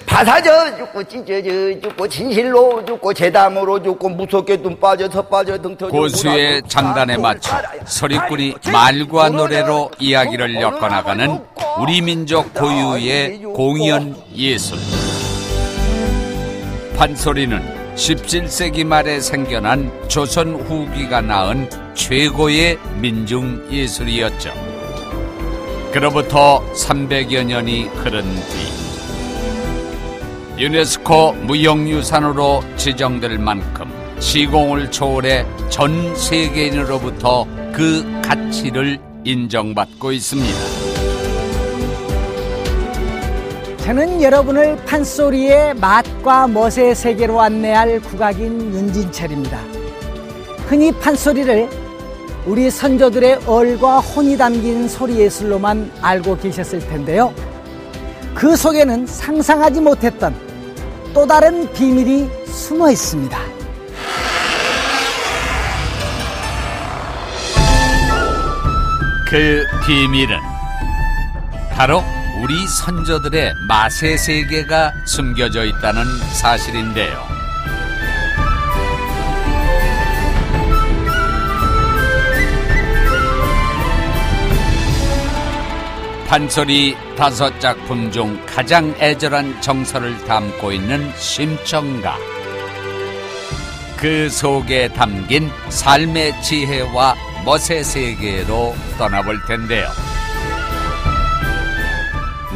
바사져 죽고 찢어져 죽고 진실로 죽고 재담으로 죽고 무섭게 눈 빠져 더 빠져 등 터져. 고수의 장단에 맞춰 서리꾼이 말과 노래로 이야기를 엮어나가는 우리 민족 고유의 공연 예술. 판소리는 17세기 말에 생겨난 조선 후기가 낳은 최고의 민중 예술이었죠. 그로부터 300여 년이 흐른 뒤 유네스코 무형유산으로 지정될 만큼 시공을 초월해 전 세계인으로부터 그 가치를 인정받고 있습니다. 저는 여러분을 판소리의 맛과 멋의 세계로 안내할 국악인 윤진철입니다. 흔히 판소리를 우리 선조들의 얼과 혼이 담긴 소리예술로만 알고 계셨을 텐데요. 그 속에는 상상하지 못했던 또 다른 비밀이 숨어 있습니다. 그 비밀은 바로 우리 선조들의 맛의 세계가 숨겨져 있다는 사실인데요. 판소리 5작품 중 가장 애절한 정서를 담고 있는 심청가. 그 속에 담긴 삶의 지혜와 멋의 세계로 떠나볼 텐데요.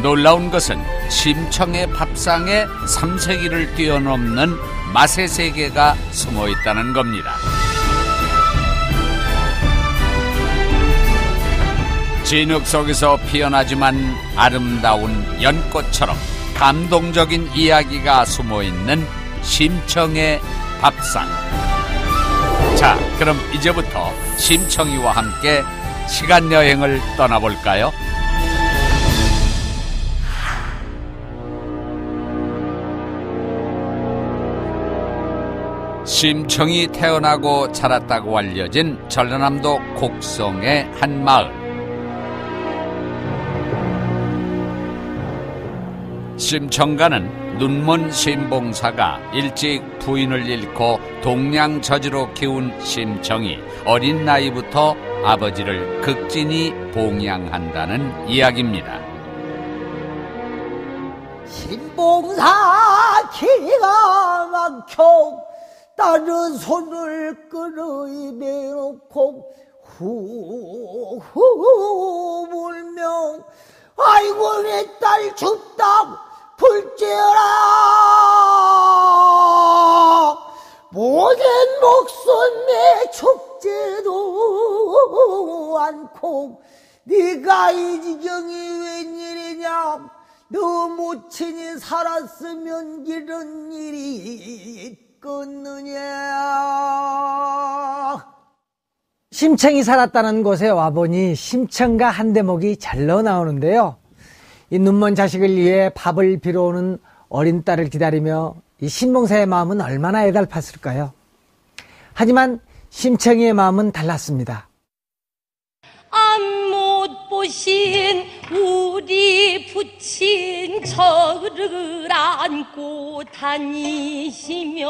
놀라운 것은 심청의 밥상에 3세기를 뛰어넘는 맛의 세계가 숨어 있다는 겁니다. 진흙 속에서 피어나지만 아름다운 연꽃처럼 감동적인 이야기가 숨어있는 심청의 밥상. 자, 그럼 이제부터 심청이와 함께 시간여행을 떠나볼까요? 심청이 태어나고 자랐다고 알려진 전라남도 곡성의 한 마을. 심청가는 눈먼 신봉사가 일찍 부인을 잃고 동량저지로 키운 심청이 어린 나이부터 아버지를 극진히 봉양한다는 이야기입니다. 신봉사 기가 막혀 다른 손을 끌어 입에 놓고 후후 불며 아이고 내 딸 죽다 불째라 모든 목숨에 죽지도 않고 네가 이 지경이 웬일이냐 너 모친이 살았으면 이런 일이 있겠느냐. 심청이 살았다는 곳에 와보니 심청가 한 대목이 잘러 나오는데요. 이 눈먼 자식을 위해 밥을 빌어오는 어린 딸을 기다리며 이 신봉사의 마음은 얼마나 애달팠을까요? 하지만 심청이의 마음은 달랐습니다. 못 보신 우리 부친 저를 안고 다니시며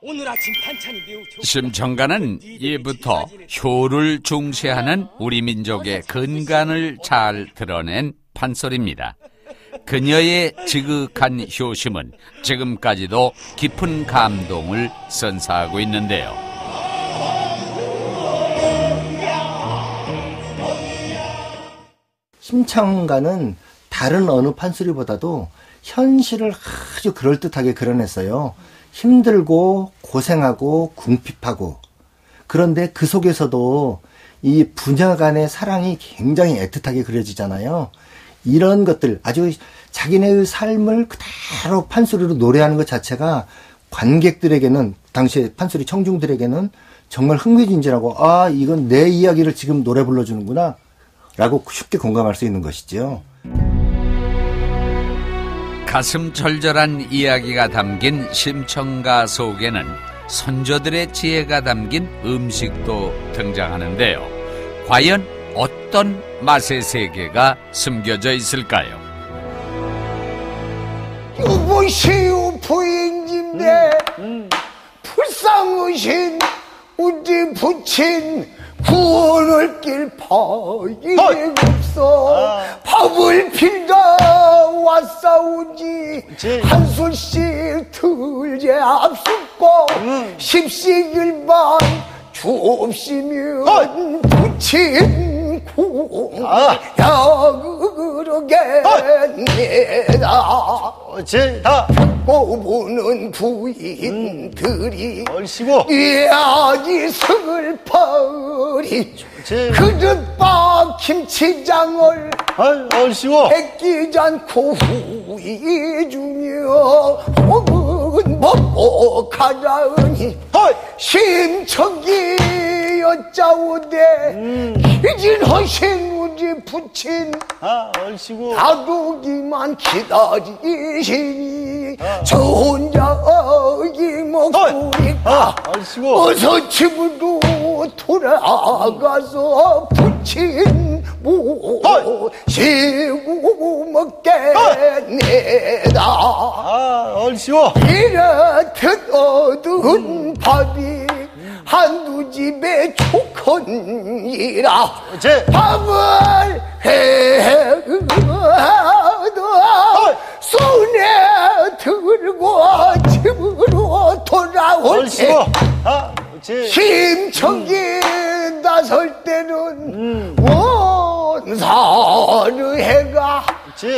오늘 아침 반찬이 매우 좋고 심청가는 예부터 효를 중시하는 우리 민족의 근간을 잘 드러낸 판소리입니다. 그녀의 지극한 효심은 지금까지도 깊은 감동을 선사하고 있는데요. 심청가는 다른 어느 판소리보다도 현실을 아주 그럴듯하게 그려냈어요. 힘들고 고생하고 궁핍하고, 그런데 그 속에서도 이 부녀 간의 사랑이 굉장히 애틋하게 그려지잖아요. 이런 것들, 아주 자기네의 삶을 그대로 판소리로 노래하는 것 자체가 관객들에게는, 당시에 판소리 청중들에게는 정말 흥미진진하고, 아, 이건 내 이야기를 지금 노래 불러주는구나 라고 쉽게 공감할 수 있는 것이죠. 가슴 절절한 이야기가 담긴 심청가 속에는 선조들의 지혜가 담긴 음식도 등장하는데요. 과연 어떤 맛의 세계가 숨겨져 있을까요? 여보시오 부인님네 불쌍하신 우리 부친 구원을 길 바위 없어 밥을 빌다 왔사오니 한술씩 들제 앞섰고 십시일반 주옵시면 부친 공약으로겠네다 어째다 보는 부인들이 얼씨구 이야기 슬퍼리 그릇밥 김치장을 얼씨구 뺏기지 않고 후회주며 혹은 먹고 가자으니 심청기 여짜오되 기진허신 우리 부친 얼씨구 다루기만 기다리시니 저 혼자 이 목소리가 어서 집으로 돌아가서 부친 모시고 먹겠네다 얼씨구 이렇듯 얻은 밥이 한두 집에 좋거니라 밥을 해도 손에 들고 집으로 돌아올 때 심청기 나설 때는 원사를 해가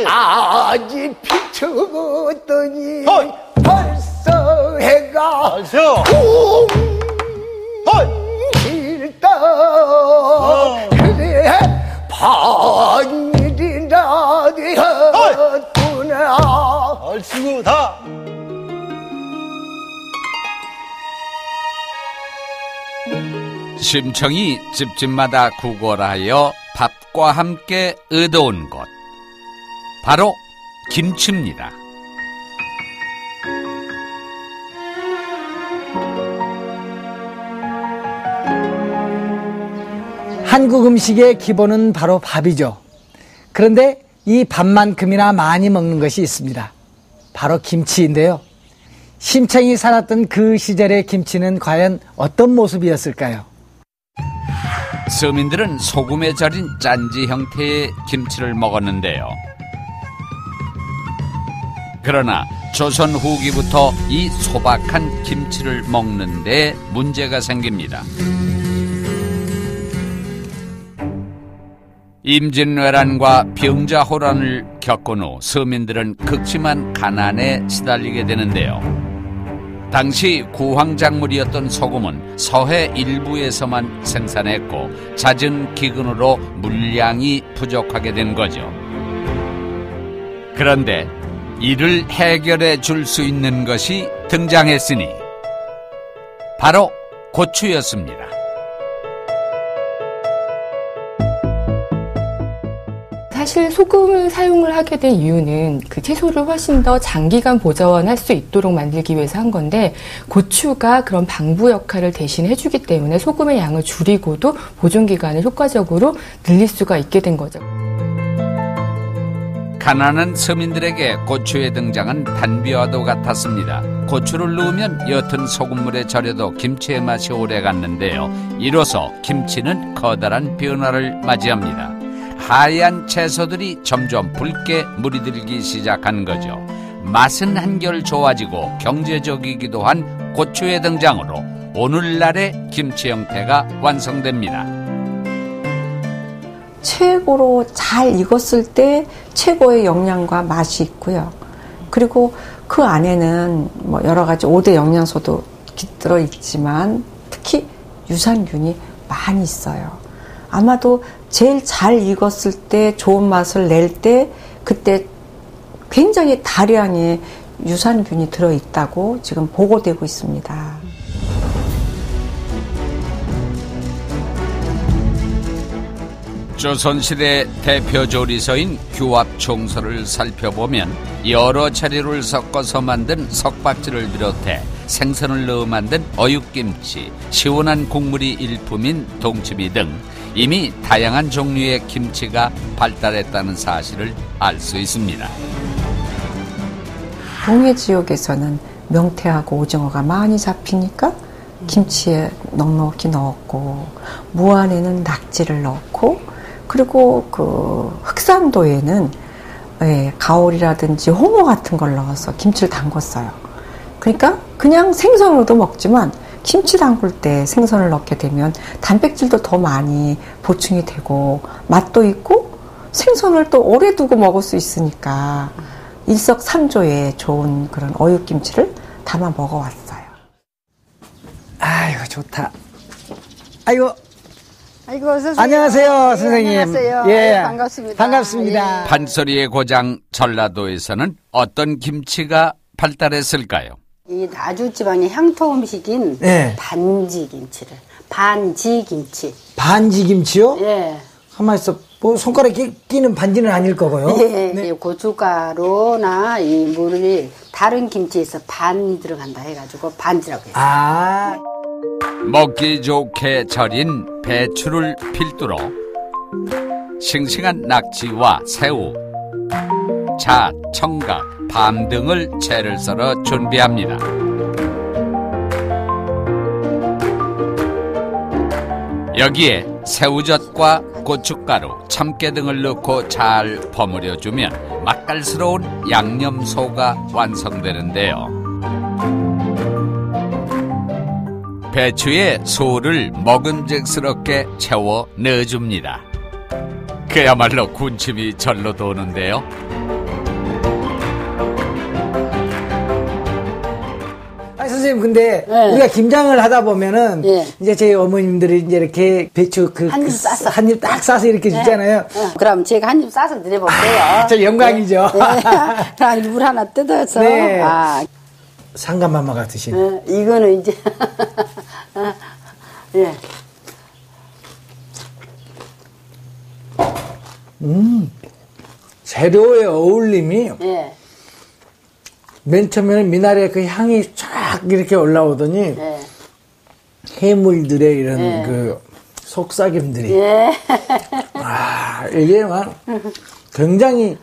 아직 비추었더니 벌써 해가 길다 그래 반일이나 되었구나 얼씨구 다 심청이 집집마다 구걸하여 밥과 함께 얻어온 것 바로 김치입니다. 한국 음식의 기본은 바로 밥이죠. 그런데 이 밥만큼이나 많이 먹는 것이 있습니다. 바로 김치인데요. 심청이 살았던 그 시절의 김치는 과연 어떤 모습이었을까요? 서민들은 소금에 절인 짠지 형태의 김치를 먹었는데요. 그러나 조선 후기부터 이 소박한 김치를 먹는데 문제가 생깁니다. 임진왜란과 병자호란을 겪은 후 서민들은 극심한 가난에 시달리게 되는데요. 당시 구황작물이었던 소금은 서해 일부에서만 생산했고 잦은 기근으로 물량이 부족하게 된 거죠. 그런데 이를 해결해 줄 수 있는 것이 등장했으니 바로 고추였습니다. 사실 소금을 사용을 하게 된 이유는 그 채소를 훨씬 더 장기간 보존할 수 있도록 만들기 위해서 한 건데 고추가 그런 방부 역할을 대신 해주기 때문에 소금의 양을 줄이고도 보존 기간을 효과적으로 늘릴 수가 있게 된 거죠. 가난한 서민들에게 고추의 등장은 단비와도 같았습니다. 고추를 넣으면 옅은 소금물에 절여도 김치의 맛이 오래갔는데요. 이로써 김치는 커다란 변화를 맞이합니다. 하얀 채소들이 점점 붉게 물이 들기 시작한 거죠. 맛은 한결 좋아지고 경제적이기도 한 고추의 등장으로 오늘날의 김치 형태가 완성됩니다. 최고로 잘 익었을 때 최고의 영양과 맛이 있고요. 그리고 그 안에는 뭐 여러 가지 5대 영양소도 깃들어 있지만 특히 유산균이 많이 있어요. 아마도 제일 잘 익었을 때 좋은 맛을 낼 때 그때 굉장히 다량의 유산균이 들어있다고 지금 보고되고 있습니다. 조선시대 대표 조리서인 규합총서를 살펴보면 여러 재료를 섞어서 만든 석박지를 비롯해 생선을 넣어 만든 어육김치, 시원한 국물이 일품인 동치미 등 이미 다양한 종류의 김치가 발달했다는 사실을 알 수 있습니다. 동해 지역에서는 명태하고 오징어가 많이 잡히니까 김치에 넉넉히 넣었고, 무 안에는 낙지를 넣고, 그리고 그 흑산도에는 가오리라든지 홍어 같은 걸 넣어서 김치를 담궜어요. 그러니까 그냥 생선으로도 먹지만 김치 담글 때 생선을 넣게 되면 단백질도 더 많이 보충이 되고 맛도 있고 생선을 또 오래 두고 먹을 수 있으니까 일석삼조에 좋은 그런 어육김치를 담아 먹어왔어요. 아이고, 좋다. 아이고. 아이고, 선생님. 안녕하세요, 선생님. 안녕하세요. 예. 반갑습니다. 반갑습니다. 판소리의 고장 전라도에서는 어떤 김치가 발달했을까요? 이 나주지방의 향토 음식인 네. 반지김치를. 반지김치. 반지김치요? 예. 가만히 있어. 뭐 손가락에 끼는 반지는 아닐 거고요. 예. 네. 이 고춧가루나 이 물이 다른 김치에서 반이 들어간다 해가지고 반지라고 해요. 아. 먹기 좋게 절인 배추를 필두로 싱싱한 낙지와 새우, 잣, 청각, 밤 등을 채를 썰어 준비합니다. 여기에 새우젓과 고춧가루, 참깨 등을 넣고 잘 버무려주면 맛깔스러운 양념소가 완성되는데요. 배추에 소를 먹음직스럽게 채워 넣어줍니다. 그야말로 군침이 절로 도는데요. 아니, 선생님, 근데 네. 우리가 김장을 하다 보면은 예. 이제 저희 어머님들이 이제 이렇게 배추 한입 싸서. 한 입 딱 싸서 이렇게 주잖아요. 그럼 제가 한 입 싸서 드려볼게요. 저 영광이죠. 네. 그럼 물 하나 뜯어서. 네. 아, 상감마마가 드신. 이거는 이제. 예. 재료의 어울림이 예. 맨 처음에는 미나리의 그 향이 쫙 이렇게 올라오더니 예. 해물들의 이런 예. 그 속삭임들이 예. 아, 이게 막 굉장히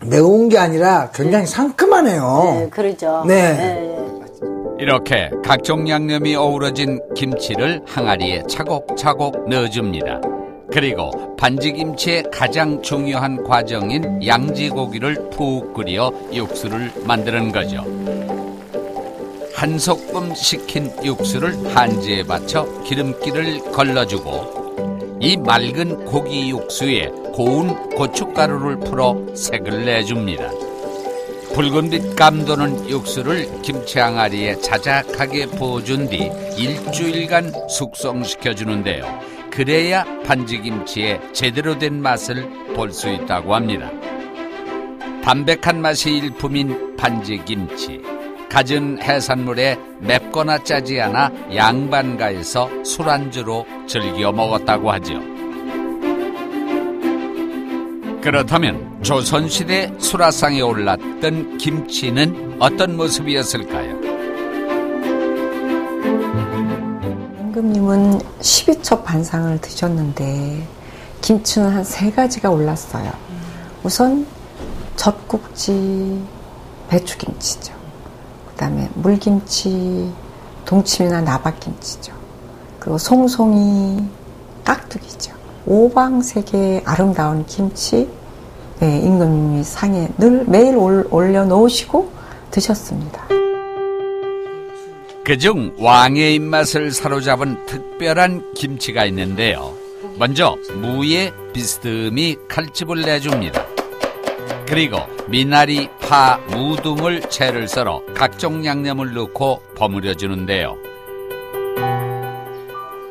매운 게 아니라 굉장히 상큼하네요. 네, 그러죠. 네. 예, 예. 이렇게 각종 양념이 어우러진 김치를 항아리에 차곡차곡 넣어줍니다. 그리고 반지김치의 가장 중요한 과정인 양지고기를 푹 끓여 육수를 만드는 거죠. 한 소끔 식힌 육수를 한지에 받쳐 기름기를 걸러주고 이 맑은 고기 육수에 고운 고춧가루를 풀어 색을 내줍니다. 붉은빛 감도는 육수를 김치 항아리에 자작하게 부어준 뒤 일주일간 숙성시켜주는데요. 그래야 반지김치의 제대로 된 맛을 볼 수 있다고 합니다. 담백한 맛이 일품인 반지김치. 갖은 해산물에 맵거나 짜지 않아 양반가에서 술안주로 즐겨 먹었다고 하죠. 그렇다면 조선시대 수라상에 올랐던 김치는 어떤 모습이었을까요? 임금님은 12첩 반상을 드셨는데 김치는 한 3가지가 올랐어요. 우선 젖국지, 배추김치죠. 그 다음에 물김치, 동치미나 나박김치죠. 그리고 송송이, 깍두기죠. 오방색의 아름다운 김치, 임금님이 상에 매일 올려놓으시고 드셨습니다. 그중 왕의 입맛을 사로잡은 특별한 김치가 있는데요. 먼저 무에 비스듬히 칼집을 내줍니다. 그리고 미나리, 파, 무 등을 채를 썰어 각종 양념을 넣고 버무려주는데요.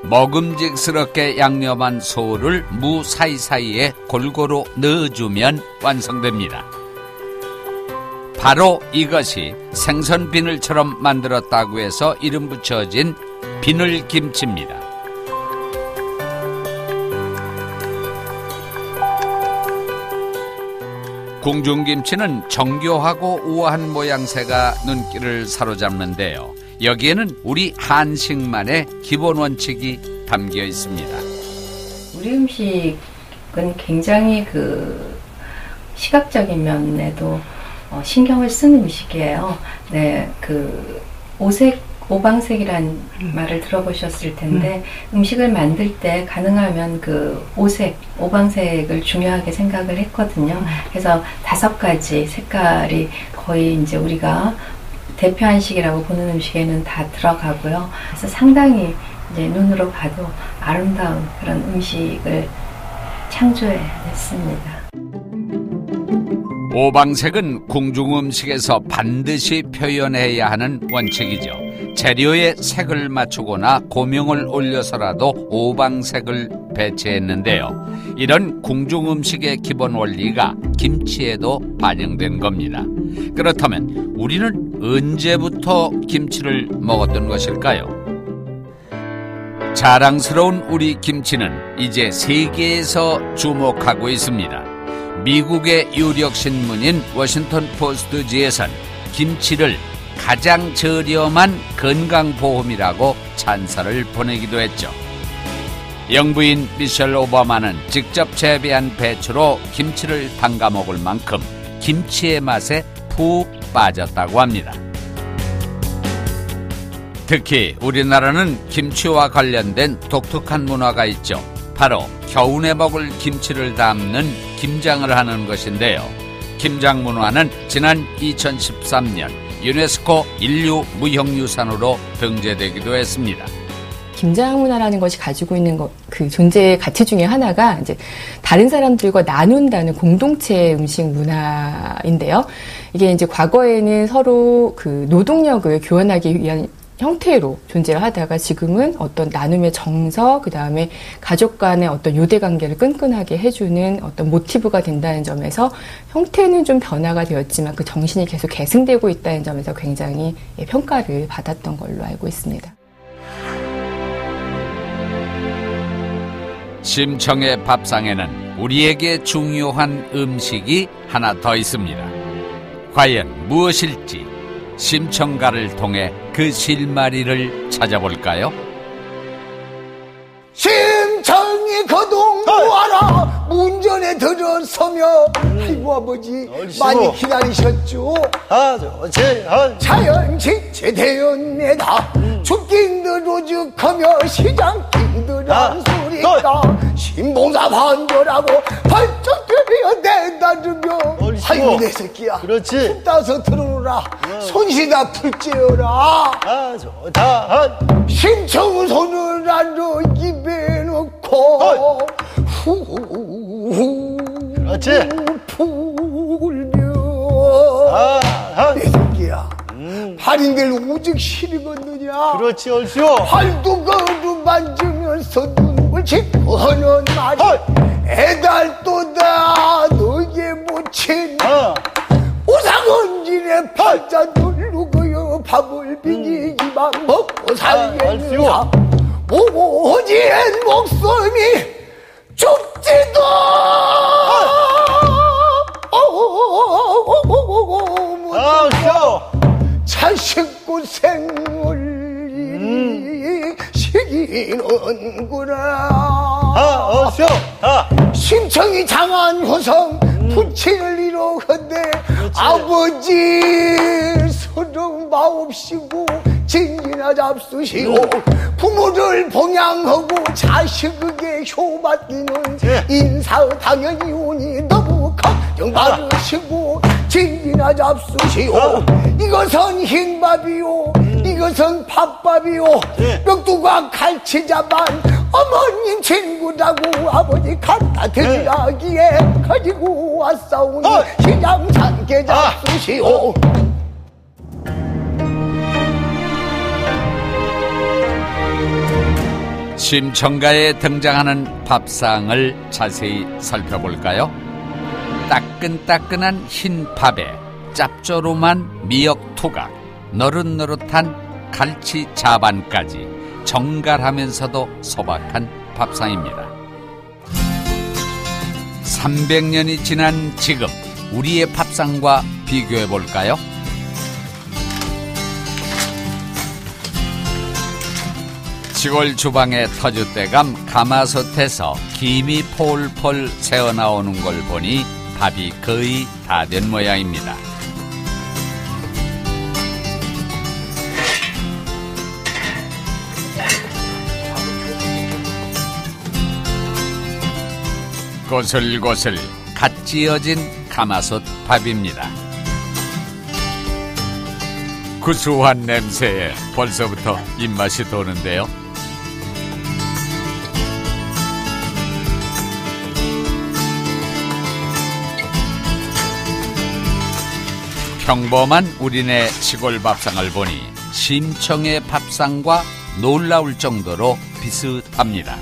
먹음직스럽게 양념한 소를 무 사이사이에 골고루 넣어주면 완성됩니다. 바로 이것이 생선 비늘처럼 만들었다고 해서 이름 붙여진 비늘김치입니다. 궁중김치는 정교하고 우아한 모양새가 눈길을 사로잡는데요. 여기에는 우리 한식만의 기본 원칙이 담겨 있습니다. 우리 음식은 굉장히 그 시각적인 면에도 신경을 쓰는 음식이에요. 네, 그 오방색이란 말을 들어보셨을 텐데 음식을 만들 때 가능하면 그 오방색을 중요하게 생각을 했거든요. 그래서 5가지 색깔이 거의 이제 우리가 대표 한식이라고 보는 음식에는 다 들어가고요. 그래서 상당히 이제 눈으로 봐도 아름다운 그런 음식을 창조해냈습니다. 오방색은 궁중 음식에서 반드시 표현해야 하는 원칙이죠. 재료에 색을 맞추거나 고명을 올려서라도 오방색을 배치했는데요. 이런 궁중 음식의 기본 원리가 김치에도 반영된 겁니다. 그렇다면 우리는 언제부터 김치를 먹었던 것일까요? 자랑스러운 우리 김치는 이제 세계에서 주목하고 있습니다. 미국의 유력 신문인 워싱턴 포스트지에선 김치를 가장 저렴한 건강보험이라고 찬사를 보내기도 했죠. 영부인 미셸 오바마는 직접 재배한 배추로 김치를 담가 먹을 만큼 김치의 맛에 푹 빠졌다고 합니다. 특히 우리나라는 김치와 관련된 독특한 문화가 있죠. 바로 겨우내 먹을 김치를 담는 김장을 하는 것인데요. 김장 문화는 지난 2013년 유네스코 인류 무형유산으로 등재되기도 했습니다. 김장 문화라는 것이 가지고 있는 그 존재의 가치 중에 하나가 이제 다른 사람들과 나눈다는 공동체 음식 문화인데요. 이게 이제 과거에는 서로 그 노동력을 교환하기 위한 형태로 존재를 하다가 지금은 어떤 나눔의 정서, 그 다음에 가족 간의 어떤 유대 관계를 끈끈하게 해주는 어떤 모티브가 된다는 점에서 형태는 좀 변화가 되었지만 그 정신이 계속 계승되고 있다는 점에서 굉장히 평가를 받았던 걸로 알고 있습니다. 심청의 밥상에는 우리에게 중요한 음식이 하나 더 있습니다. 과연 무엇일지 심청가를 통해 그 실마리를 찾아볼까요? 심청이 거동무하라 문전에 들어서며 아이고 아버지 많이 기다리셨죠. 자연지체되었네다. 죽긴들 오죽하며 시장긴들한 소리가 신봉사 반절하고 발전 되어 내다르며 아이고 내 새끼야 그렇지. 숨 따서 들어오라. 손시다 풀찌어라. 심청은 손을 안어 입에 넣고 후후 그렇지. 풀며 내 새끼야 팔인들 오직 시리겠느냐. 그렇지 얼쑤. 팔도 거루 만지면서 눈물 짓고 하는 말이 애달도다 너의 모친 오상언진의 팔자 누르고요 밥을 비기기만 먹고 살겠느냐. 오지엔 목숨이 죽지도 못하고 자식 고생을 시기는구나. 심청이 장한 후성 부친을 이루건대 아버지 서름 마옵시고 진지나 잡수시오. 부모를 봉양하고 자식에게 효받기는 인사 당연히 오니 너무 걱정 받으시고 진지나 잡수시오. 이것은 흰밥이요 이것은 밥밥이요 멱두가 갈치자만 어머님 친구라고 아버지 갖다 드리라기에 가지고 왔사오니 시장 참게 잡수시오. 심청가에 등장하는 밥상을 자세히 살펴볼까요? 따끈따끈한 흰 밥에 짭조름한 미역 투각, 너릇너릇한 갈치 자반까지 정갈하면서도 소박한 밥상입니다. 300년이 지난 지금 우리의 밥상과 비교해볼까요? 시골 주방의 터줏대감 가마솥에서 김이 폴폴 새어나오는 걸 보니 밥이 거의 다 된 모양입니다. 고슬고슬 갓 지어진 가마솥 밥입니다. 구수한 냄새에 벌써부터 입맛이 도는데요. 평범한 우리네 시골 밥상을 보니 심청의 밥상과 놀라울 정도로 비슷합니다.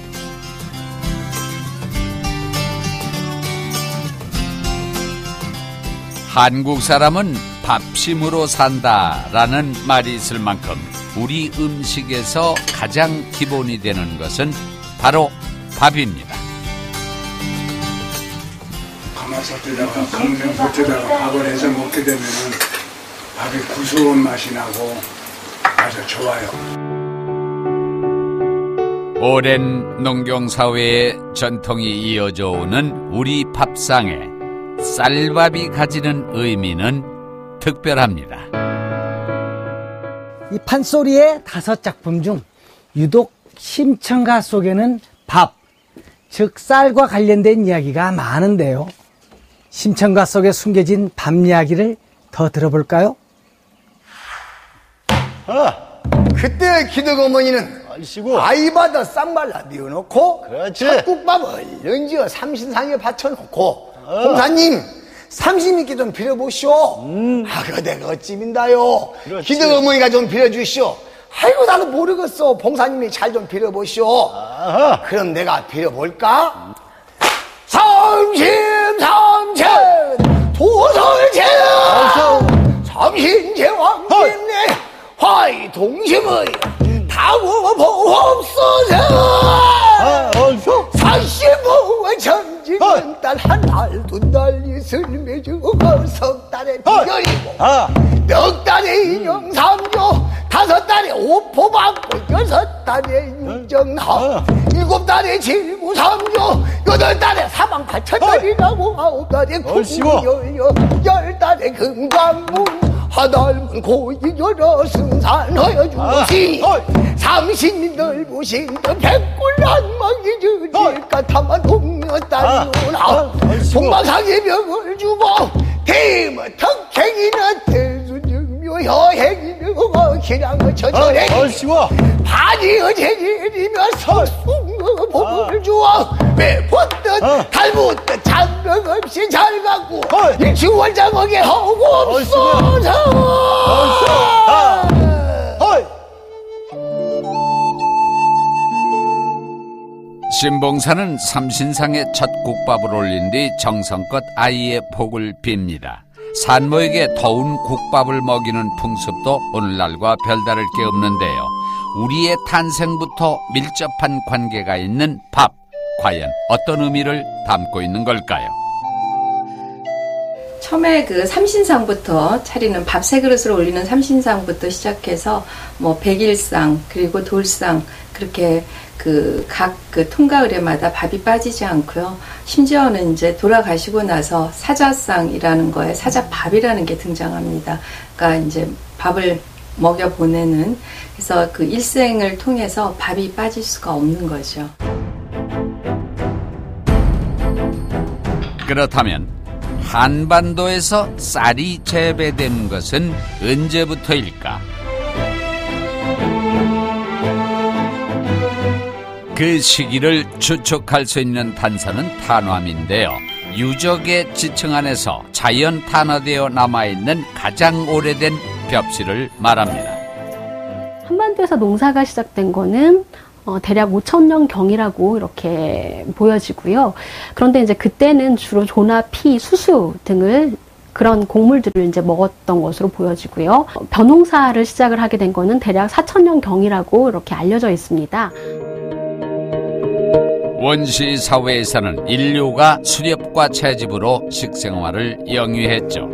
한국 사람은 밥심으로 산다라는 말이 있을 만큼 우리 음식에서 가장 기본이 되는 것은 바로 밥입니다. 가마솥에다가 강명솥에다가 밥을 해서 먹게 되면 밥이 구수한 맛이 나고 아주 좋아요. 오랜 농경사회의 전통이 이어져 오는 우리 밥상에 쌀밥이 가지는 의미는 특별합니다. 이 판소리의 5작품 중 유독 심청가 속에는 밥, 즉 쌀과 관련된 이야기가 많은데요. 심청가 속에 숨겨진 밥 이야기를 더 들어볼까요? 그때 기덕 어머니는 아이바다 쌍발라 미워놓고 찻국밥을 얼른 지어 삼신상에 받쳐놓고 공사님 삼신님께 좀 빌어보시오. 그거 내가 어찌민다요. 기덕 어머니가 좀 빌어주시오. 아이고 나도 모르겠어. 봉사님이 잘 좀 빌어보시오. 그럼 내가 빌어볼까? 삼신삼천 도설제 삼신제왕님네 화이동심의 다워보옵소서. 사시부와 천지는 딸 한 달 두 달 이슬 매주고 석 달에 비결이고 넉 달에 인형 삼조 5 달에 오포 받고 6 달에 유정하 7 달에 질구 삼조 8 달에 사방 8천 달이라고 9 달에 구구열여 10 달에 금강문 하달문 고이여러 승산하여 주시 삼신님들 보신던 백골난망이 주니까 타만 동료딸이오나 동방상의 병을 주고 대모 턱행이나 대수증묘 여행이며 기량을 처절해 바지어 제일이며 서숭어 복을 주어 매번듯 달붙듯 장벽 없이 잘 갖고 일치월장하게 하고 없어서. 신봉사는 삼신상에 첫 국밥을 올린 뒤 정성껏 아이의 복을 빕니다. 산모에게 더운 국밥을 먹이는 풍습도 오늘날과 별다를 게 없는데요. 우리의 탄생부터 밀접한 관계가 있는 밥, 과연 어떤 의미를 담고 있는 걸까요? 처음에 그 삼신상부터 차리는 밥 3그릇을 올리는 삼신상부터 시작해서 뭐 백일상 그리고 돌상 그렇게 각 통가을에마다 밥이 빠지지 않고요. 심지어는 이제 돌아가시고 나서 사자상이라는 거에 사자밥이라는 게 등장합니다. 그러니까 이제 밥을 먹여 보내는, 그래서 그 일생을 통해서 밥이 빠질 수가 없는 거죠. 그렇다면 한반도에서 쌀이 재배된 것은 언제부터일까? 그 시기를 추측할 수 있는 단서는 탄화인데요. 유적의 지층 안에서 자연 탄화되어 남아있는 가장 오래된 벽실을 말합니다. 한반도에서 농사가 시작된 거는 대략 5,000년 경이라고 이렇게 보여지고요. 그런데 이제 그때는 주로 조나, 피, 수수 등을 그런 곡물들을 이제 먹었던 것으로 보여지고요. 벼농사를 시작을 하게 된 거는 대략 4,000년 경이라고 이렇게 알려져 있습니다. 원시 사회에서는 인류가 수렵과 채집으로 식생활을 영위했죠.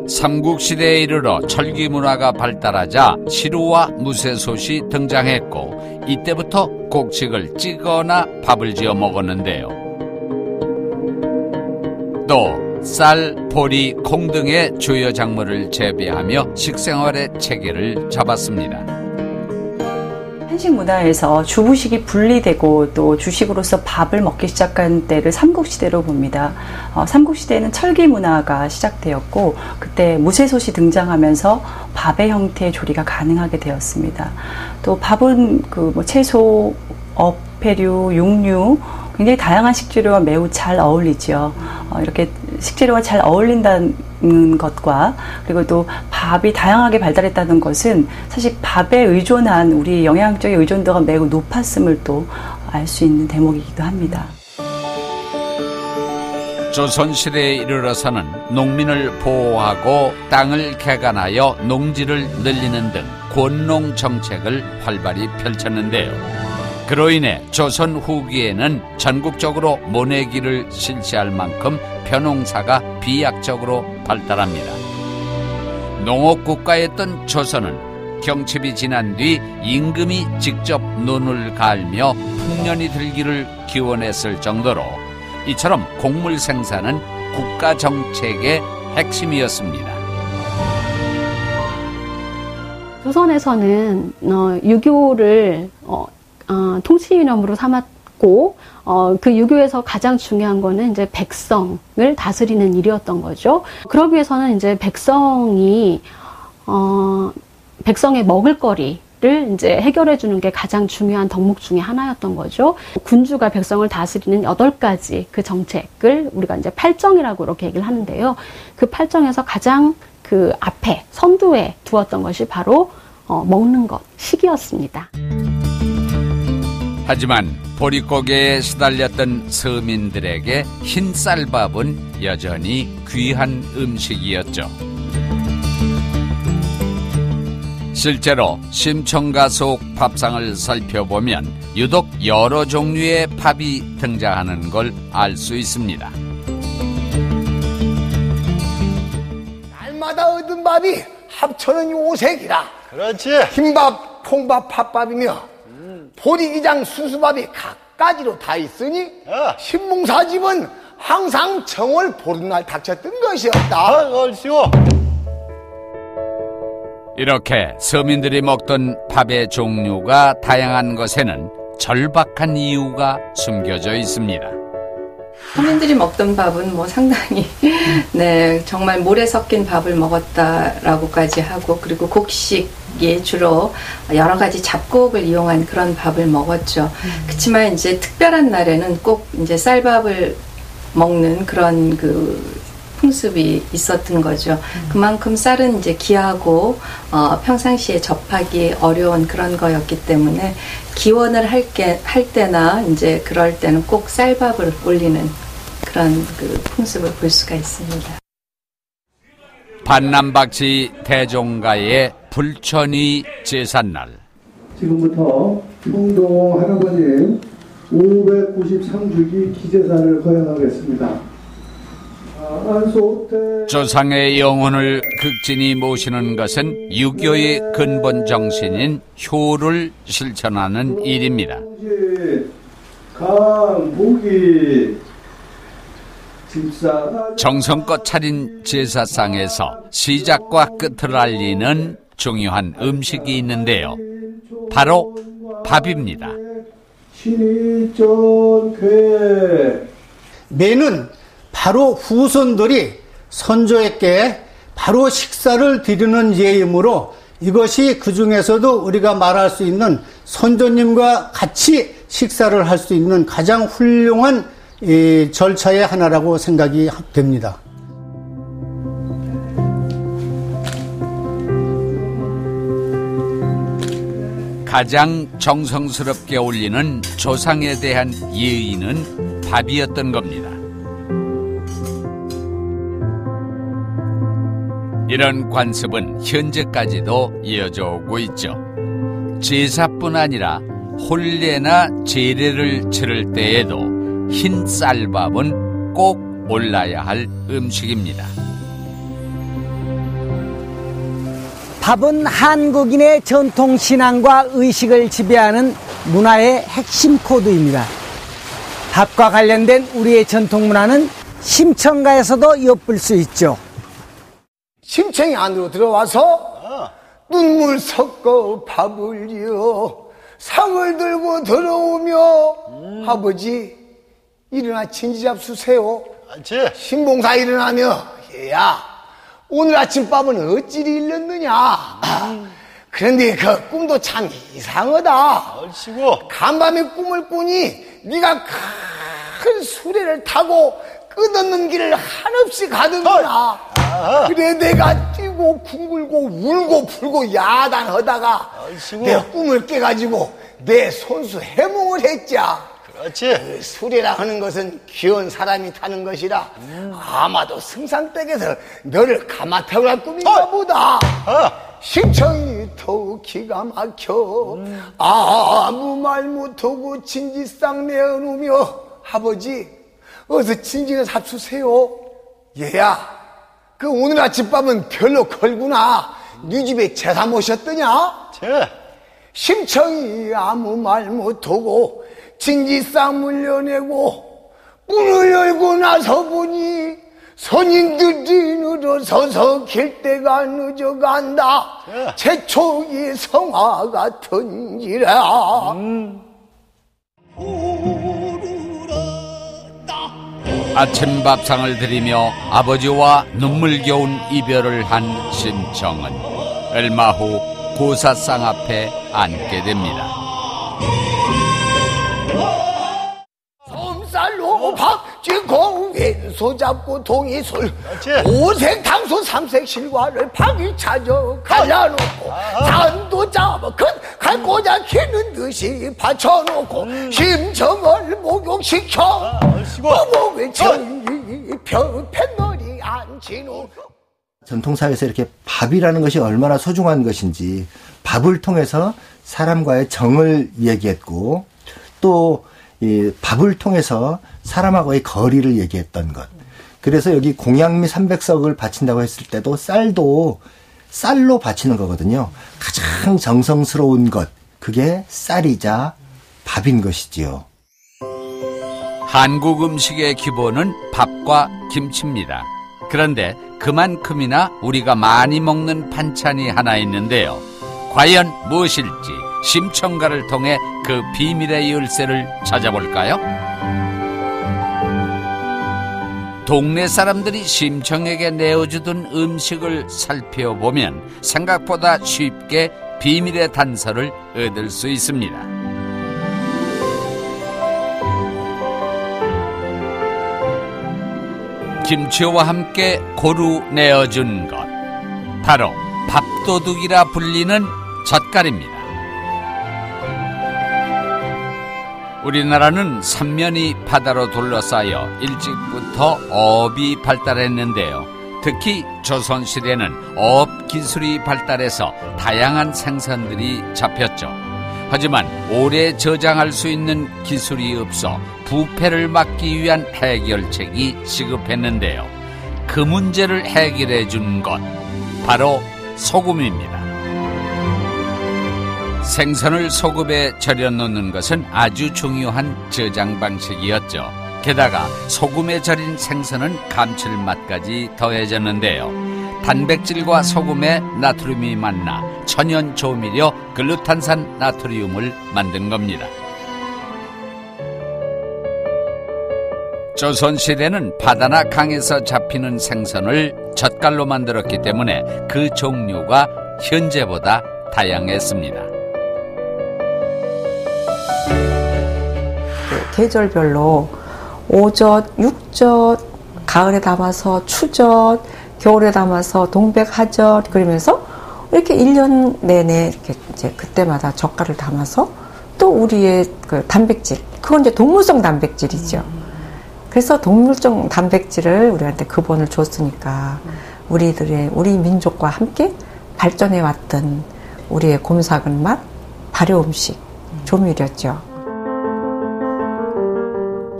삼국시대에 이르러 철기 문화가 발달하자 시루와 무쇠솥이 등장했고 이때부터 곡식을 찌거나 밥을 지어 먹었는데요. 또 쌀, 보리, 콩 등의 주요 작물을 재배하며 식생활의 체계를 잡았습니다. 한식 문화에서 주부식이 분리되고 또 주식으로서 밥을 먹기 시작한 때를 삼국시대로 봅니다. 삼국시대에는 철기 문화가 시작되었고 그때 무쇠솥이 등장하면서 밥의 형태의 조리가 가능하게 되었습니다. 또 밥은 채소, 어패류, 육류 굉장히 다양한 식재료와 매우 잘 어울리죠. 이렇게 식재료와 잘 어울린다는 것과 그리고 또 밥이 다양하게 발달했다는 것은 사실 밥에 의존한 우리 영양적인 의존도가 매우 높았음을 또 알 수 있는 대목이기도 합니다. 조선시대에 이르러서는 농민을 보호하고 땅을 개간하여 농지를 늘리는 등 권농 정책을 활발히 펼쳤는데요. 그로 인해 조선 후기에는 전국적으로 모내기를 실시할 만큼 벼농사가 비약적으로 발달합니다. 농업국가였던 조선은 경칩이 지난 뒤 임금이 직접 논을 갈며 풍년이 들기를 기원했을 정도로 이처럼 곡물 생산은 국가 정책의 핵심이었습니다. 조선에서는 유교를 통치 이념으로 삼았고 그 유교에서 가장 중요한 거는 이제 백성을 다스리는 일이었던 거죠. 그러기 위해서는 이제 백성의 먹을거리를 이제 해결해 주는 게 가장 중요한 덕목 중에 하나였던 거죠. 군주가 백성을 다스리는 8가지 그 정책을 우리가 이제 팔정이라고 이렇게 얘기를 하는데요. 그 팔정에서 가장 그 앞에 선두에 두었던 것이 바로 먹는 것, 식이었습니다. 하지만 보릿고개에 시달렸던 서민들에게 흰 쌀밥은 여전히 귀한 음식이었죠. 실제로 심청가 속 밥상을 살펴보면 유독 여러 종류의 밥이 등장하는 걸 알 수 있습니다. 날마다 얻은 밥이 합쳐는 요색이라. 그렇지. 흰밥, 콩밥, 팥밥이며 보리기장, 수수밥이 각가지로 다 있으니 신봉사집은 항상 정월 보름날 닥쳤던 것이었다. 얼씨구. 이렇게 서민들이 먹던 밥의 종류가 다양한 것에는 절박한 이유가 숨겨져 있습니다. 서민들이 먹던 밥은 뭐 상당히 정말 모래 섞인 밥을 먹었다라고까지 하고, 그리고 곡식이 주로 여러 가지 잡곡을 이용한 그런 밥을 먹었죠. 그렇지만 이제 특별한 날에는 꼭 이제 쌀밥을 먹는 그런 풍습이 있었던 거죠. 그만큼 쌀은 이제 귀하고 평상시에 접하기 어려운 그런 거였기 때문에 기원을 할 때나 이제 그럴 때는 꼭 쌀밥을 올리는 그런 풍습을 볼 수가 있습니다. 반남박치 대종가의 불천이 제삿날. 지금부터 평동 할아버님 593주기 기제사를 거행하겠습니다. 조상의 영혼을 극진히 모시는 것은 유교의 근본 정신인 효를 실천하는 일입니다. 정성껏 차린 제사상에서 시작과 끝을 알리는 중요한 음식이 있는데요. 바로 밥입니다. 매는 바로 후손들이 선조에게 바로 식사를 드리는 예이므로 이것이 그 중에서도 우리가 말할 수 있는 선조님과 같이 식사를 할 수 있는 가장 훌륭한 절차의 하나라고 생각이 됩니다. 가장 정성스럽게 올리는 조상에 대한 예의는 밥이었던 겁니다. 이런 관습은 현재까지도 이어져 오고 있죠. 제사뿐 아니라 혼례나 제례를 치를 때에도 흰 쌀밥은 꼭 올라야 할 음식입니다. 밥은 한국인의 전통 신앙과 의식을 지배하는 문화의 핵심 코드입니다. 밥과 관련된 우리의 전통 문화는 심청가에서도 엿볼 수 있죠. 심청이 안으로 들어와서 눈물 섞어 밥을요 상을 들고 들어오며 아버지 일어나 진지 잡수세요. 신봉사 일어나며 얘야 오늘 아침밥은 어찌리 일렀느냐. 그런데 그 꿈도 참 이상하다. 간밤에 꿈을 꾸니 네가 큰 수레를 타고 끝없는 길을 한없이 가는구나. 그래 내가 뛰고 굶굴고 울고 풀고 야단하다가 내 꿈을 깨가지고 내 손수 해몽을 했자. 그 수레라 하는 것은 귀여운 사람이 타는 것이라 아마도 승상댁에서 너를 감아태우라 꿈인가 보다. 심청이 더욱 기가 막혀 아무 말 못하고 진지상 내어놓으며 아버지 어서 진지나 잡수세요. 얘야 그 오늘 아침밥은 별로 걸구나. 네 집에 제사 모셨더냐? 심청이 아무 말 못하고 진지상 물려내고 문을 열고 나서 보니 선인들이 늘어서서 길대가 늦어간다. 제초기 성화 같은지라. 아침 밥상을 드리며 아버지와 눈물겨운 이별을 한 심청은 얼마 후 고사상 앞에 앉게 됩니다. 솜쌀로 밥 쥐고 왼소 잡고 동이술 오색 당소 삼색 실과를 박이 찾아 갈라놓고 잔도 잡아 갈고자 키는 듯이 받쳐놓고 심청을 목욕시켜 목욕을 천리 뱃머리 앉히노. 전통사회에서 이렇게 밥이라는 것이 얼마나 소중한 것인지 밥을 통해서 사람과의 정을 얘기했고 또 이 밥을 통해서 사람하고의 거리를 얘기했던 것. 그래서 여기 공양미 300석을 바친다고 했을 때도 쌀도 쌀로 바치는 거거든요. 가장 정성스러운 것, 그게 쌀이자 밥인 것이지요. 한국 음식의 기본은 밥과 김치입니다. 그런데 그만큼이나 우리가 많이 먹는 반찬이 하나 있는데요. 과연 무엇일지 심청가를 통해 그 비밀의 열쇠를 찾아볼까요? 동네 사람들이 심청에게 내어주던 음식을 살펴보면 생각보다 쉽게 비밀의 단서를 얻을 수 있습니다. 김치와 함께 고루 내어준 것, 바로 밥도둑이라 불리는 젓갈입니다. 우리나라는 삼면이 바다로 둘러싸여 일찍부터 어업이 발달했는데요. 특히 조선시대는 어업 기술이 발달해서 다양한 생선들이 잡혔죠. 하지만 오래 저장할 수 있는 기술이 없어 부패를 막기 위한 해결책이 시급했는데요. 그 문제를 해결해 준 것, 바로 소금입니다. 생선을 소금에 절여 놓는 것은 아주 중요한 저장 방식이었죠. 게다가 소금에 절인 생선은 감칠맛까지 더해졌는데요. 단백질과 소금에 나트륨이 만나 천연 조미료 글루탄산 나트륨을 만든 겁니다. 조선시대는 바다나 강에서 잡히는 생선을 젓갈로 만들었기 때문에 그 종류가 현재보다 다양했습니다. 계절별로 오젓, 육젓, 가을에 담아서 추젓, 겨울에 담아서 동백하젓, 그러면서 이렇게 1년 내내 이렇게 이제 그때마다 젓갈을 담아서 또 우리의 그 단백질, 그건 이제 동물성 단백질이죠. 그래서 동물성 단백질을 우리한테 근본을 줬으니까 우리 민족과 함께 발전해 왔던 우리의 곰삭은 맛, 발효 음식, 조미료죠.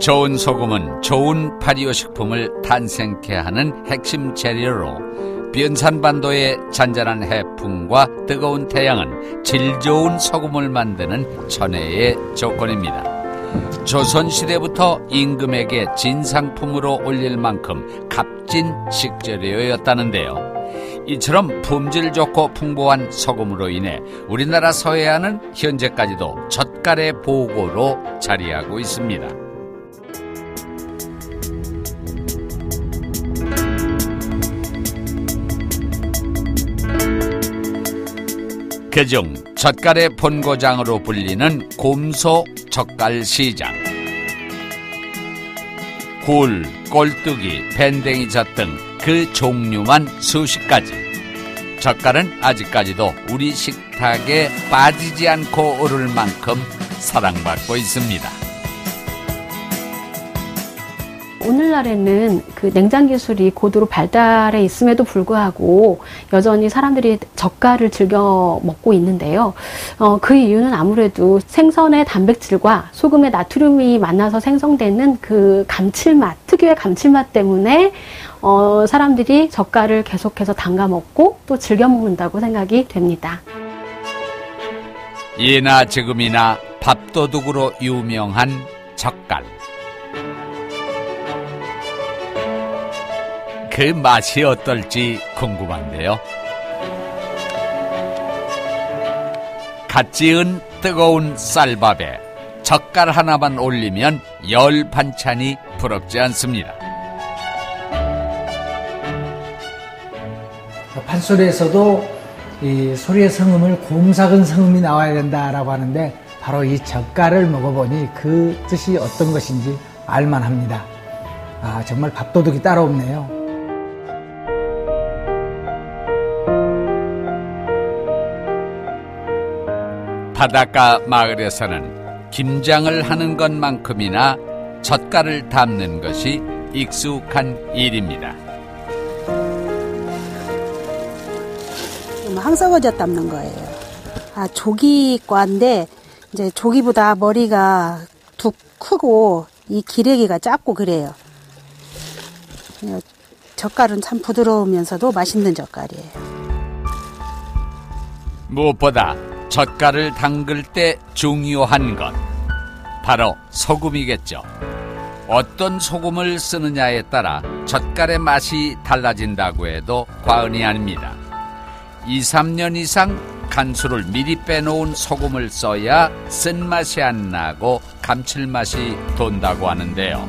좋은 소금은 좋은 발효식품을 탄생케 하는 핵심 재료로 변산반도의 잔잔한 해풍과 뜨거운 태양은 질 좋은 소금을 만드는 천혜의 조건입니다. 조선시대부터 임금에게 진상품으로 올릴 만큼 값진 식재료였다는데요. 이처럼 품질 좋고 풍부한 소금으로 인해 우리나라 서해안은 현재까지도 젓갈의 보고로 자리하고 있습니다. 그중 젓갈의 본고장으로 불리는 곰소 젓갈시장. 굴, 꼴뚜기, 밴댕이젓 등 그 종류만 수십 가지. 젓갈은 아직까지도 우리 식탁에 빠지지 않고 오를 만큼 사랑받고 있습니다. 오늘날에는 그 냉장 기술이 고도로 발달해 있음에도 불구하고 여전히 사람들이 젓갈을 즐겨 먹고 있는데요. 그 이유는 아무래도 생선의 단백질과 소금의 나트륨이 만나서 생성되는 그 감칠맛, 특유의 감칠맛 때문에 사람들이 젓갈을 계속해서 담가 먹고 또 즐겨 먹는다고 생각이 됩니다. 예나 지금이나 밥도둑으로 유명한 젓갈. 그 맛이 어떨지 궁금한데요. 갓 지은 뜨거운 쌀밥에 젓갈 하나만 올리면 열 반찬이 부럽지 않습니다. 판소리에서도 이 소리의 성음을 곰삭은 성음이 나와야 된다라고 하는데 바로 이 젓갈을 먹어보니 그 뜻이 어떤 것인지 알만합니다. 정말 밥도둑이 따로 없네요. 바닷가 마을에서는 김장을 하는 것만큼이나 젓갈을 담는 것이 익숙한 일입니다. 항서거젓 담는 거예요. 조기과인데 이제 조기보다 머리가 툭 크고 이 기레기가 작고 그래요. 젓갈은 참 부드러우면서도 맛있는 젓갈이에요. 무엇보다 젓갈을 담글 때 중요한 것, 바로 소금이겠죠. 어떤 소금을 쓰느냐에 따라 젓갈의 맛이 달라진다고 해도 과언이 아닙니다. 2, 3년 이상 간수를 미리 빼놓은 소금을 써야 쓴맛이 안 나고 감칠맛이 돈다고 하는데요.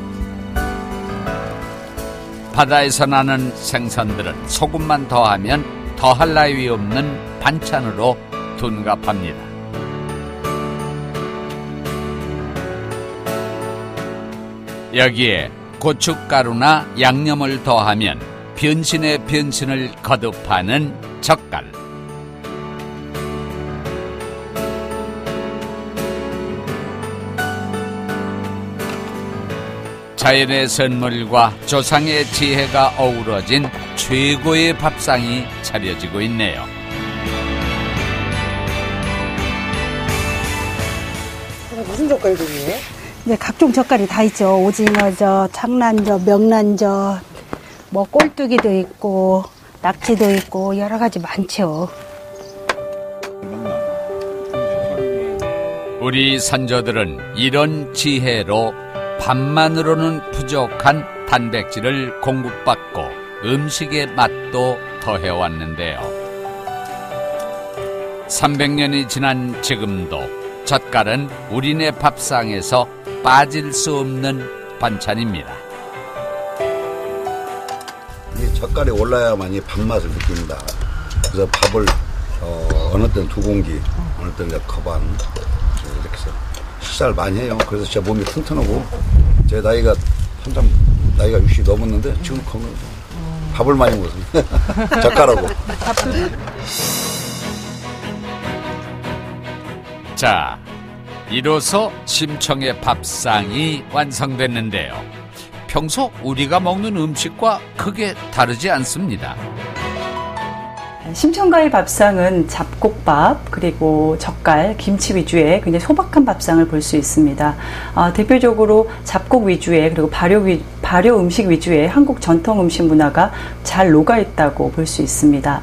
바다에서 나는 생선들은 소금만 더하면 더할 나위 없는 반찬으로 둔갑합니다. 여기에 고춧가루나 양념을 더하면 변신의 변신을 거듭하는 젓갈. 자연의 선물과 조상의 지혜가 어우러진 최고의 밥상이 차려지고 있네요. 무슨 젓갈들이에요? 네, 각종 젓갈이 다 있죠. 오징어젓, 창란젓, 명란젓, 뭐 꼴뚜기도 있고 낙지도 있고 여러 가지 많죠. 우리 선조들은 이런 지혜로 밥만으로는 부족한 단백질을 공급받고 음식의 맛도 더해왔는데요. 300년이 지난 지금도 젓갈은 우리네 밥상에서 빠질 수 없는 반찬입니다. 이 젓갈이 올라야만이 밥맛을 느낍니다. 그래서 밥을 어느 때는 2공기, 어느 때는 컵반 이렇게 해서 식사를 많이 해요. 그래서 제 몸이 튼튼하고 제 나이가 한참 나이가 60 넘었는데 지금 건강해요. 밥을 많이 먹어서 젓갈하고. 자, 이로써 심청의 밥상이 완성됐는데요. 평소 우리가 먹는 음식과 크게 다르지 않습니다. 심청가의 밥상은 잡곡밥, 그리고 젓갈, 김치 위주의 굉장히 소박한 밥상을 볼 수 있습니다. 대표적으로 잡곡 위주의 그리고 발효 음식 위주의 한국 전통 음식 문화가 잘 녹아있다고 볼 수 있습니다.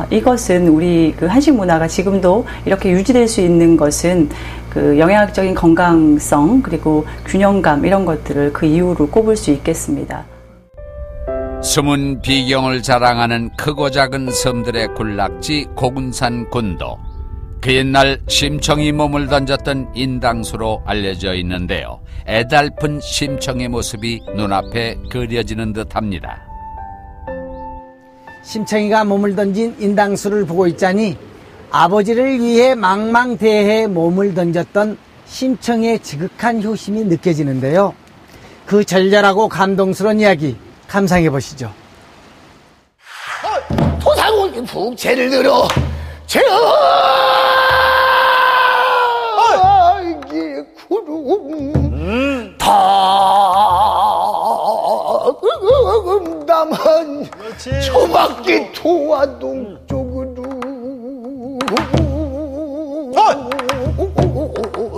이것은 우리 그 한식 문화가 지금도 이렇게 유지될 수 있는 것은 그 영양학적인 건강성 그리고 균형감 이런 것들을 그 이유로 꼽을 수 있겠습니다. 숨은 비경을 자랑하는 크고 작은 섬들의 군락지 고군산 군도. 그 옛날 심청이 몸을 던졌던 인당수로 알려져 있는데요. 애달픈 심청의 모습이 눈앞에 그려지는 듯합니다. 심청이가 몸을 던진 인당수를 보고 있자니 아버지를 위해 망망대해에 몸을 던졌던 심청의 지극한 효심이 느껴지는데요. 그 절절하고 감동스러운 이야기 감상해 보시죠. 토상을 북채를 들어 제어이 구름 담담한 초막기 토와 동쪽으로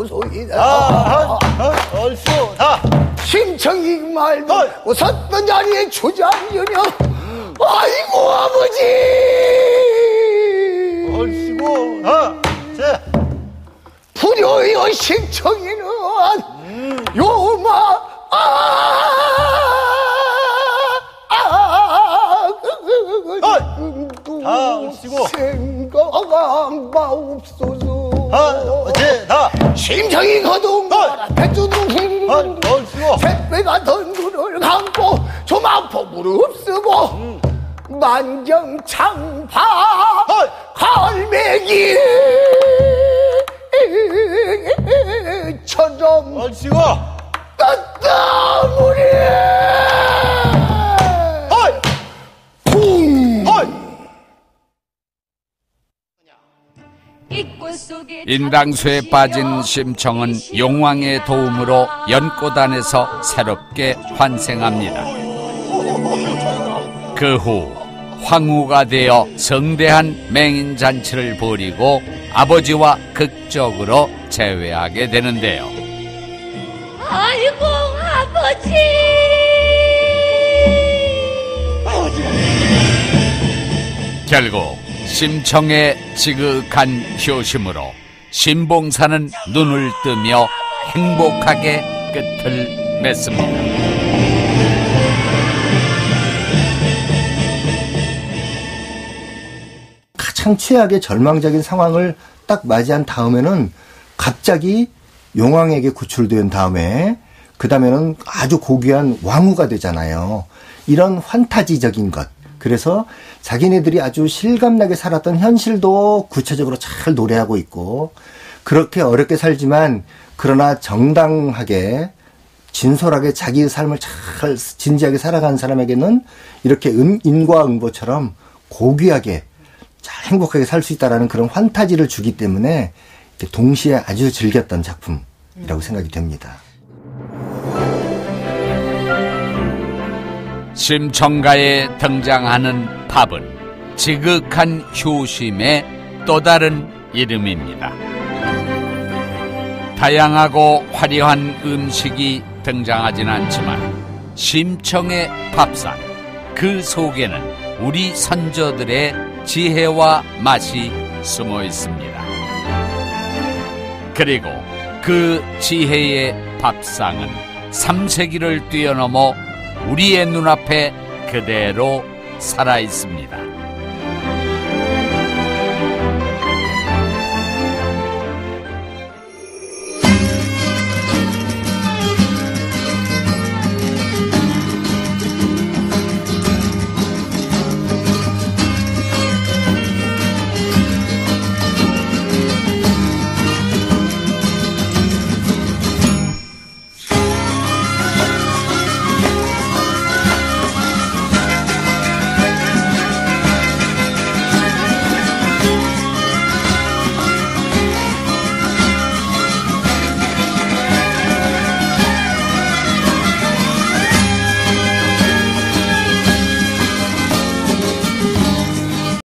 소이다 얼쑤다 심청이 말도 웃었던 자리에 주장여녀 아이고 아버지 얼씨고 불효여 심청이는 요마 생각한 바 없소서 심청이 거둥거라 백두둥 새빼 같은 눈을 감고 조망포 무릎 쓰고 만경창파 갈매기처럼 얼씨고 떴다무리 인당수에 빠진 심청은 용왕의 도움으로 연꽃 안에서 새롭게 환생합니다. 그 후 황후가 되어 성대한 맹인잔치를 벌이고 아버지와 극적으로 재회하게 되는데요. 아이고 아버지 결국 심청의 지극한 효심으로 신봉사는 눈을 뜨며 행복하게 끝을 맺습니다. 가장 최악의 절망적인 상황을 딱 맞이한 다음에는 갑자기 용왕에게 구출된 다음에 그 다음에는 아주 고귀한 왕후가 되잖아요. 이런 환타지적인 것. 그래서 자기네들이 아주 실감나게 살았던 현실도 구체적으로 잘 노래하고 있고 그렇게 어렵게 살지만 그러나 정당하게 진솔하게 자기의 삶을 잘 진지하게 살아가는 사람에게는 이렇게 인과응보처럼 고귀하게 잘 행복하게 살 수 있다라는 그런 환타지를 주기 때문에 동시에 아주 즐겼던 작품이라고 생각이 됩니다. 심청가에 등장하는 팝은 지극한 효심의 또 다른 이름입니다. 다양하고 화려한 음식이 등장하진 않지만 심청의 밥상, 그 속에는 우리 선조들의 지혜와 맛이 숨어 있습니다. 그리고 그 지혜의 밥상은 3세기를 뛰어넘어 우리의 눈앞에 그대로 살아 있습니다.